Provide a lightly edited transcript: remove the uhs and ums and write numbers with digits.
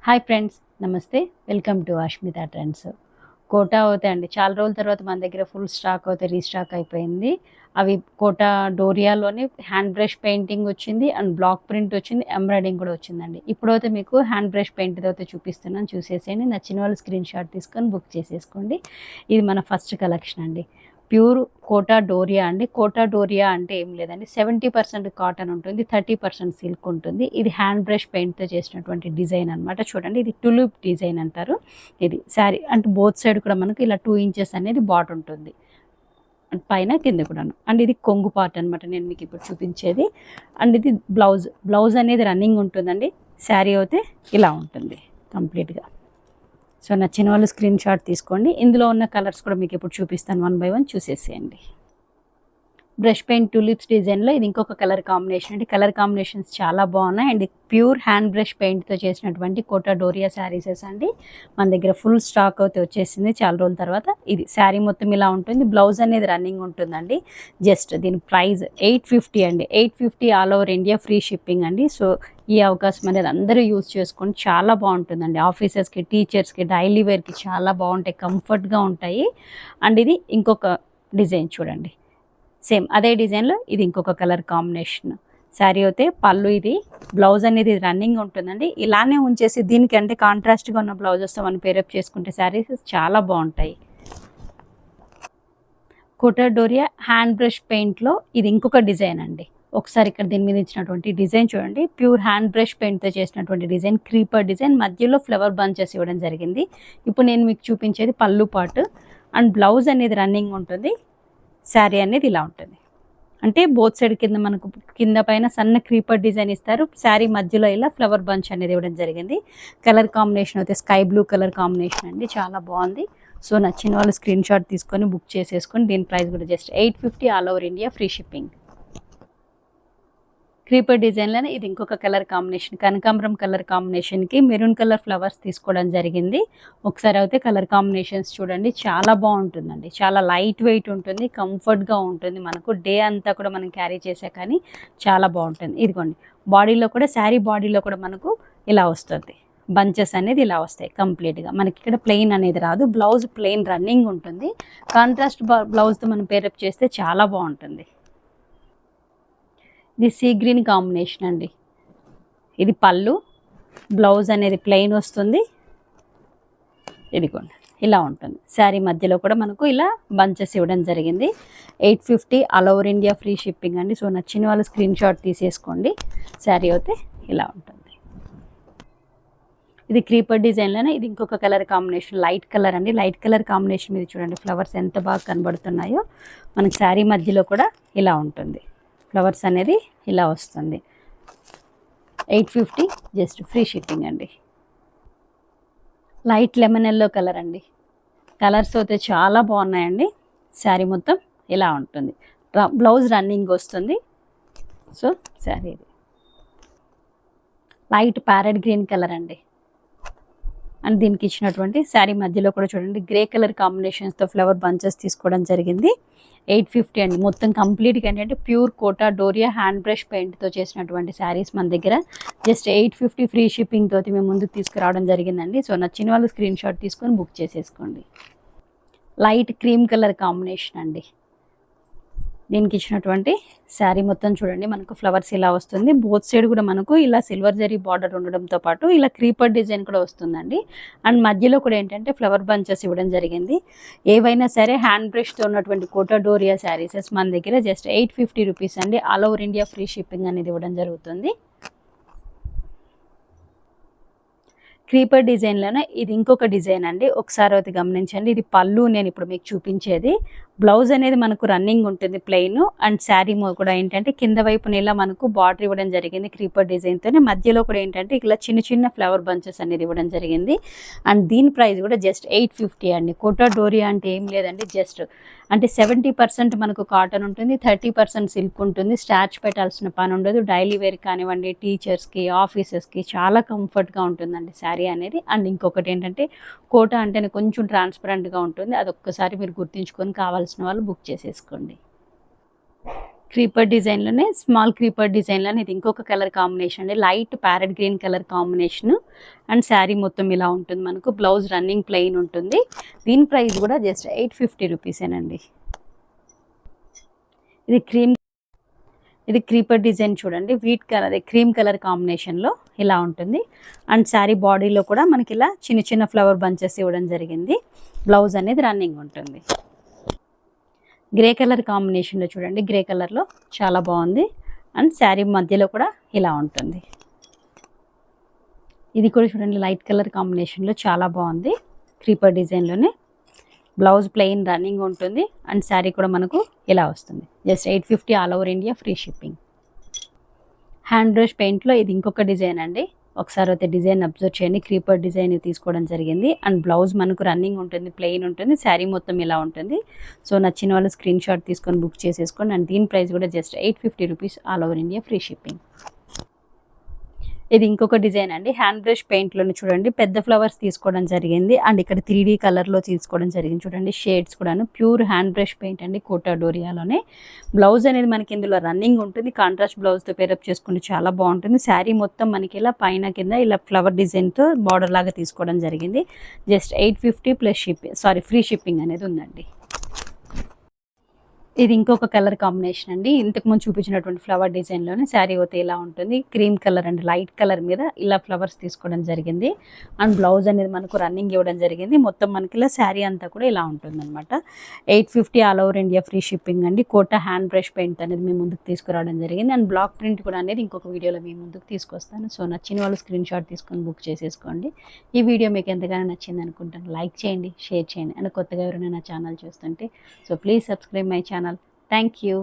Hi friends, నమస్తే. Welcome to Ashmita trends. కోటా అవుతాయండి. చాలా రోజుల తర్వాత మన దగ్గర ఫుల్ స్టాక్ అవుతే రీస్టాక్ అయిపోయింది. అవి కోటా డోరియాలోనే హ్యాండ్ బ్రష్ పెయింటింగ్ వచ్చింది అండ్ బ్లాక్ ప్రింట్ వచ్చింది, ఎంబ్రాయిడింగ్ కూడా వచ్చిందండి. ఇప్పుడైతే మీకు హ్యాండ్ బ్రష్ పెయింట్ అయితే చూపిస్తున్నాను, చూసేసేయండి. నచ్చిన వాళ్ళు స్క్రీన్ షాట్ తీసుకొని బుక్ చేసేసుకోండి. ఇది మన ఫస్ట్ కలెక్షన్ అండి. ప్యూర్ కోటా డోరియా అండి. కోటా డోరియా అంటే ఏం లేదండి, 70% కాటన్ ఉంటుంది, 30% సిల్క్ ఉంటుంది. ఇది హ్యాండ్ బ్రష్ పెయింట్తో చేసినటువంటి డిజైన్ అనమాట. చూడండి, ఇది టులిప్ డిజైన్ అంటారు. ఇది శారీ అంటే బోత్ సైడ్ కూడా మనకు ఇలా 2 ఇంచెస్ అనేది బాట్ ఉంటుంది, పైన కింద కూడాను. అండ్ ఇది కొంగు పార్ట్ అనమాట, నేను మీకు ఇప్పుడు చూపించేది. అండ్ ఇది బ్లౌజ్ అనేది రన్నింగ్ ఉంటుందండి. శారీ అయితే ఇలా ఉంటుంది కంప్లీట్గా. సో నచ్చిన వాళ్ళు స్క్రీన్ షాట్ తీసుకోండి. ఇందులో ఉన్న కలర్స్ కూడా మీకు ఇప్పుడు చూపిస్తాను, 1 by 1 చూసేసేయండి. బ్రష్ పెయింట్ టులిప్స్ డిజైన్లో ఇది ఇంకొక కలర్ కాంబినేషన్ అండి. కలర్ కాంబినేషన్స్ చాలా బాగున్నాయి. అండ్ ప్యూర్ హ్యాండ్ బ్రష్ పెయింట్తో చేసినటువంటి కోటా డోరియా శారీసెస్ అండి. మన దగ్గర ఫుల్ స్టాక్ అయితే వచ్చేసింది చాలా రోజుల తర్వాత. ఇది శారీ మొత్తం ఇలా ఉంటుంది. బ్లౌజ్ అనేది రన్నింగ్ ఉంటుందండి. జస్ట్ దీని ప్రైస్ 850 అండి. 850 all over India, free shipping అండి. సో ఈ అవకాశం అనేది అందరూ యూజ్ చేసుకొని చాలా బాగుంటుందండి. ఆఫీసర్స్కి, టీచర్స్కి, డైలీ వేర్కి చాలా బాగుంటాయి, కంఫర్ట్గా ఉంటాయి. అండ్ ఇది ఇంకొక డిజైన్ చూడండి, సేమ్ అదే డిజైన్లో ఇది ఇంకొక కలర్ కాంబినేషన్. శారీ అయితే పళ్ళు, ఇది బ్లౌజ్ అనేది రన్నింగ్ ఉంటుందండి. ఇలానే ఉంచేసి దీనికంటే కాంట్రాస్ట్గా ఉన్న బ్లౌజెస్తో మనం పేరప్ చేసుకుంటే శారీస్ చాలా బాగుంటాయి. కోటా డోరియా హ్యాండ్ బ్రష్ పెయింట్లో ఇది ఇంకొక డిజైన్ అండి. ఒకసారి ఇక్కడ దీని మీద ఇచ్చినటువంటి డిజైన్ చూడండి. ప్యూర్ హ్యాండ్ బ్రష్ పెయింట్తో చేసినటువంటి డిజైన్, క్రీపర్ డిజైన్, మధ్యలో ఫ్లవర్ బంచెస్ ఇవ్వడం జరిగింది. ఇప్పుడు నేను మీకు చూపించేది పళ్ళు పార్ట్. అండ్ బ్లౌజ్ అనేది రన్నింగ్ ఉంటుంది. శారీ అనేది ఇలా ఉంటుంది. అంటే బోత్ సైడ్ కింద మనకు కింద పైన సన్న క్రీపర్ డిజైన్ ఇస్తారు. శారీ మధ్యలో ఇలా ఫ్లవర్ బంచ్ అనేది ఇవ్వడం జరిగింది. కలర్ కాంబినేషన్ అయితే స్కై బ్లూ కలర్ కాంబినేషన్ అండి, చాలా బాగుంది. సో నచ్చిన వాళ్ళు స్క్రీన్ షాట్ తీసుకొని బుక్ చేసేసుకొని, దీని ప్రైస్ కూడా just 850 all over India, free shipping. Creeper డిజైన్లోనే ఇది ఇంకొక కలర్ కాంబినేషన్, కనకాంబరం కలర్ కాంబినేషన్కి మెరూన్ కలర్ ఫ్లవర్స్ తీసుకోవడం జరిగింది. ఒకసారి అయితే కలర్ కాంబినేషన్స్ చూడండి, చాలా బాగుంటుందండి. చాలా లైట్ వెయిట్ ఉంటుంది, కంఫర్ట్గా ఉంటుంది. మనకు డే అంతా కూడా మనం క్యారీ చేసే కానీ చాలా బాగుంటుంది. ఇదిగోండి, బాడీలో కూడా, శారీ బాడీలో కూడా మనకు ఇలా వస్తుంది. బంచెస్ అనేది ఇలా వస్తాయి కంప్లీట్గా. మనకి ఇక్కడ ప్లెయిన్ అనేది రాదు. బ్లౌజ్ ప్లెయిన్ రన్నింగ్ ఉంటుంది. కాంట్రాస్ట్ బ్లౌజ్తో మనం పేరప్ చేస్తే చాలా బాగుంటుంది. ఇది సీ గ్రీన్ కాంబినేషన్ అండి. ఇది పళ్ళు, బ్లౌజ్ అనేది ప్లెయిన్ వస్తుంది. ఇదిగోండి ఇలా ఉంటుంది. శారీ మధ్యలో కూడా మనకు ఇలా బంచెస్ ఇవ్వడం జరిగింది. 850 all over India, free shipping అండి. సో నచ్చిన వాళ్ళు స్క్రీన్ షాట్ తీసేసుకోండి. శారీ అయితే ఇలా ఉంటుంది. ఇది క్రీపర్ డిజైన్లోనే ఇది ఇంకొక కలర్ కాంబినేషన్, లైట్ కలర్ అండి. లైట్ కలర్ కాంబినేషన్ మీద చూడండి ఫ్లవర్స్ ఎంత బాగా కనబడుతున్నాయో. మనకి శారీ మధ్యలో కూడా ఇలా ఉంటుంది, ఫ్లవర్స్ అనేది ఇలా వస్తుంది. 850 జస్ట్ ఫ్రీ షిప్పింగ్ అండి. లైట్ లెమన్ ఎల్లో కలర్ అండి. కలర్స్ అయితే చాలా బాగున్నాయండి. శారీ మొత్తం ఇలా ఉంటుంది. బ్లౌజ్ రన్నింగ్ వస్తుంది. సో శారీ ఇది లైట్ ప్యారెట్ గ్రీన్ కలర్ అండి. అండ్ దీనికి ఇచ్చినటువంటి శారీ మధ్యలో కూడా చూడండి గ్రే కలర్ కాంబినేషన్స్తో ఫ్లవర్ బంచెస్ తీసుకోవడం జరిగింది. 850 అండి. మొత్తం కంప్లీట్గా ఏంటంటే pure Kota Doria hand brush పెయింట్తో చేసినటువంటి శారీస్ మన దగ్గర జస్ట్ 850 ఫ్రీ షిప్పింగ్ తోటి మేము ముందుకు తీసుకురావడం జరిగిందండి. సో నచ్చిన వాళ్ళు స్క్రీన్ షాట్ తీసుకొని బుక్ చేసేసుకోండి. లైట్ క్రీమ్ కలర్ కాంబినేషన్ అండి. దీనికి ఇచ్చినటువంటి శారీ మొత్తం చూడండి మనకు ఫ్లవర్స్ ఇలా వస్తుంది. బోత్ సైడ్ కూడా మనకు ఇలా సిల్వర్ జరీ బార్డర్ ఉండడంతో పాటు ఇలా క్రీపర్ డిజైన్ కూడా వస్తుందండి. అండ్ మధ్యలో కూడా ఏంటంటే ఫ్లవర్ బంచెస్ ఇవ్వడం జరిగింది. ఏవైనా సరే హ్యాండ్ బ్రష్తో ఉన్నటువంటి కోటా డోరియా శారీసెస్ మన దగ్గర జస్ట్ 850 రూపీస్ అండి. All over India free shipping అనేది ఇవ్వడం జరుగుతుంది. క్రీపర్ డిజైన్లోనే ఇది ఇంకొక డిజైన్ అండి. ఒకసారి అయితే గమనించండి. ఇది పళ్ళు నేను ఇప్పుడు మీకు చూపించేది. బ్లౌజ్ అనేది మనకు రన్నింగ్ ఉంటుంది ప్లెయిన్. అండ్ శారీ కూడా ఏంటంటే కింద వైపున ఇలా మనకు బార్డర్ ఇవ్వడం జరిగింది క్రీపర్ డిజైన్తోనే. మధ్యలో కూడా ఏంటంటే ఇలా చిన్న చిన్న ఫ్లవర్ బంచెస్ అనేది ఇవ్వడం జరిగింది. అండ్ దీని ప్రైస్ కూడా జస్ట్ 850 అండి. కోటా డోరియా అంటే ఏం లేదండి, జస్ట్ అంటే 70% మనకు కాటన్ ఉంటుంది, 30% సిల్క్ ఉంటుంది. స్టార్చ్ పెట్టాల్సిన పని ఉండదు. డైలీ వేర్ కానివ్వండి, టీచర్స్కి, ఆఫీసెస్కి చాలా కంఫర్ట్గా ఉంటుందండి శారీ అనేది. అండ్ ఇంకొకటి ఏంటంటే కోటా అంటేనే కొంచెం ట్రాన్స్పరెంట్గా ఉంటుంది. అదొక్కసారి మీరు గుర్తుంచుకొని కావాల్సిన వాళ్ళు బుక్ చేసేసుకోండి. క్రీపర్ డిజైన్లోనే స్మాల్ క్రీపర్ డిజైన్లోనే ఇది ఇంకొక కలర్ కాంబినేషన్ అండి. Light parrot green colour combination and sari మొత్తం ఇలా ఉంటుంది. మనకు బ్లౌజ్ రన్నింగ్ ప్లెయిన్ ఉంటుంది. దీని ప్రైస్ కూడా జస్ట్ 850 రూపీసేనండి. ఇది క్రీపర్ డిజైన్ చూడండి. వీట్ కలర్ క్రీమ్ కలర్ కాంబినేషన్లో ఇలా ఉంటుంది. అండ్ శారీ బాడీలో కూడా మనకి ఇలా చిన్న చిన్న ఫ్లవర్ బంచెస్ ఇవ్వడం జరిగింది. బ్లౌజ్ అనేది రన్నింగ్ ఉంటుంది. గ్రే కలర్ కాంబినేషన్లో చూడండి. గ్రే కలర్లో చాలా బాగుంది. అండ్ శారీ మధ్యలో కూడా ఇలా ఉంటుంది. ఇది కూడా చూడండి లైట్ కలర్ కాంబినేషన్లో చాలా బాగుంది. క్రీపర్ డిజైన్లోనే బ్లౌజ్ ప్లెయిన్ రన్నింగ్ ఉంటుంది. అండ్ శారీ కూడా మనకు ఇలా వస్తుంది. Just 850 all over India free shipping. Hand brush పెయింట్లో ఇది ఇంకొక డిజైన్ అండి. ఒకసారి అయితే డిజైన్ అబ్జర్వ్ చేయండి. క్రీపర్ డిజైన్ తీసుకోవడం జరిగింది. అండ్ బ్లౌజ్ మనకు రన్నింగ్ ఉంటుంది, ప్లెయిన్ ఉంటుంది. శారీ మొత్తం ఇలా ఉంటుంది. సో నచ్చిన వాళ్ళు స్క్రీన్ షాట్ తీసుకొని బుక్ చేసేసుకోండి. అండ్ దీని ప్రైస్ కూడా just 850 rupees all over India free shipping. ఇది ఇంకొక డిజైన్ అండి. హ్యాండ్ బ్రష్ పెయింట్లోనే చూడండి పెద్ద ఫ్లవర్స్ తీసుకోవడం జరిగింది. అండ్ ఇక్కడ 3D కలర్లో తీసుకోవడం జరిగింది. చూడండి షేడ్స్ కూడాను ప్యూర్ హ్యాండ్ బ్రష్ పెయింట్ అండి. కోటా డోరియాలోనే బ్లౌజ్ అనేది మనకి ఇందులో రన్నింగ్ ఉంటుంది. కాంట్రాస్ట్ బ్లౌజ్తో పేరప్ చేసుకుంటే చాలా బాగుంటుంది. శారీ మొత్తం మనకి ఇలా పైన కింద ఇలా ఫ్లవర్ డిజైన్తో బార్డర్ లాగా తీసుకోవడం జరిగింది. జస్ట్ 850 ప్లస్ ఫ్రీ షిప్పింగ్ అనేది ఉందండి. ఇది ఇంకొక కలర్ కాంబినేషన్ అండి. ఇంతకుముందు చూపించినటువంటి ఫ్లవర్ డిజైన్లోనే శారీ అయితే ఇలా ఉంటుంది. క్రీమ్ కలర్ అండి, లైట్ కలర్ మీద ఇలా ఫ్లవర్స్ తీసుకోవడం జరిగింది. అండ్ బ్లౌజ్ అనేది మనకు రన్నింగ్ ఇవ్వడం జరిగింది. మొత్తం మనకి ఇలా శారీ అంతా కూడా ఇలా ఉంటుంది అనమాట. 850 all over India free shipping అండి. కోటా హ్యాండ్ బ్రష్ పెయింట్ అనేది మేము ముందుకు తీసుకురావడం జరిగింది. అండ్ బ్లాక్ ప్రింట్ కూడా అనేది ఇంకొక వీడియోలో మేము ముందుకు తీసుకొస్తాను. సో నచ్చిన వాళ్ళు స్క్రీన్ షాట్ తీసుకొని బుక్ చేసేసుకోండి. ఈ వీడియో మీకు ఎంతగానో నచ్చింది అనుకుంటాను. లైక్ చేయండి, షేర్ చేయండి. అండ్ కొత్తగా ఎవరైనా నా ఛానల్ చూస్తుంటే so please subscribe my channel. Thank you.